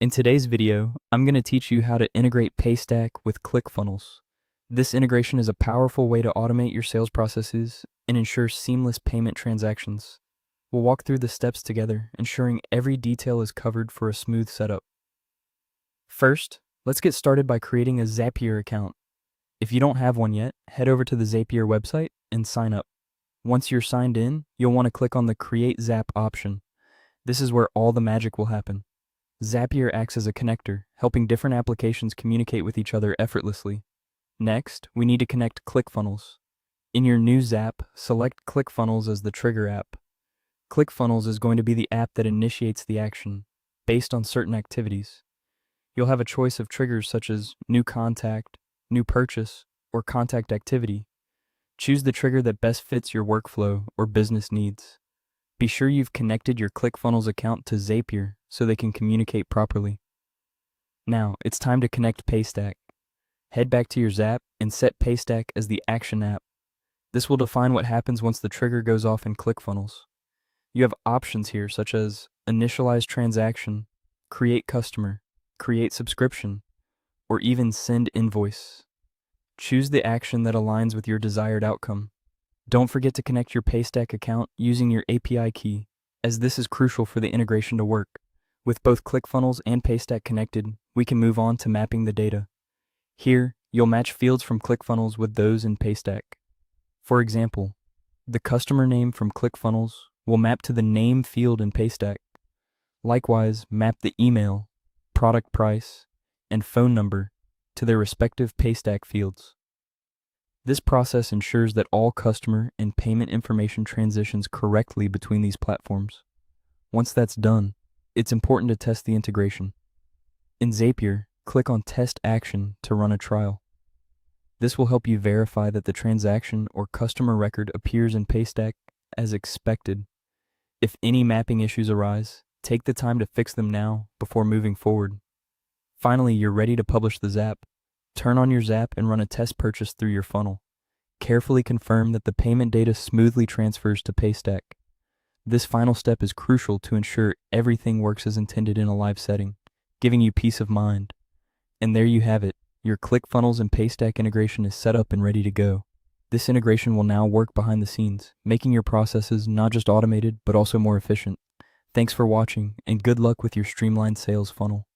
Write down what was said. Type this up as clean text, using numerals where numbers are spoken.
In today's video, I'm going to teach you how to integrate Paystack with ClickFunnels. This integration is a powerful way to automate your sales processes and ensure seamless payment transactions. We'll walk through the steps together, ensuring every detail is covered for a smooth setup. First, let's get started by creating a Zapier account. If you don't have one yet, head over to the Zapier website and sign up. Once you're signed in, you'll want to click on the Create Zap option. This is where all the magic will happen. Zapier acts as a connector, helping different applications communicate with each other effortlessly. Next, we need to connect ClickFunnels. In your new Zap, select ClickFunnels as the trigger app. ClickFunnels is going to be the app that initiates the action, based on certain activities. You'll have a choice of triggers such as new contact, new purchase, or contact activity. Choose the trigger that best fits your workflow or business needs. Be sure you've connected your ClickFunnels account to Zapier so they can communicate properly. Now, it's time to connect Paystack. Head back to your Zap and set Paystack as the action app. This will define what happens once the trigger goes off in ClickFunnels. You have options here such as initialize transaction, create customer, create subscription, or even send invoice. Choose the action that aligns with your desired outcome. Don't forget to connect your Paystack account using your API key, as this is crucial for the integration to work. With both ClickFunnels and Paystack connected, we can move on to mapping the data. Here, you'll match fields from ClickFunnels with those in Paystack. For example, the customer name from ClickFunnels will map to the name field in Paystack. Likewise, map the email, product price, and phone number to their respective Paystack fields. This process ensures that all customer and payment information transitions correctly between these platforms. Once that's done, it's important to test the integration. In Zapier, click on Test Action to run a trial. This will help you verify that the transaction or customer record appears in Paystack as expected. If any mapping issues arise, take the time to fix them now before moving forward. Finally, you're ready to publish the Zap. Turn on your Zap and run a test purchase through your funnel. Carefully confirm that the payment data smoothly transfers to Paystack. This final step is crucial to ensure everything works as intended in a live setting, giving you peace of mind. And there you have it. Your ClickFunnels and Paystack integration is set up and ready to go. This integration will now work behind the scenes, making your processes not just automated, but also more efficient. Thanks for watching, and good luck with your streamlined sales funnel.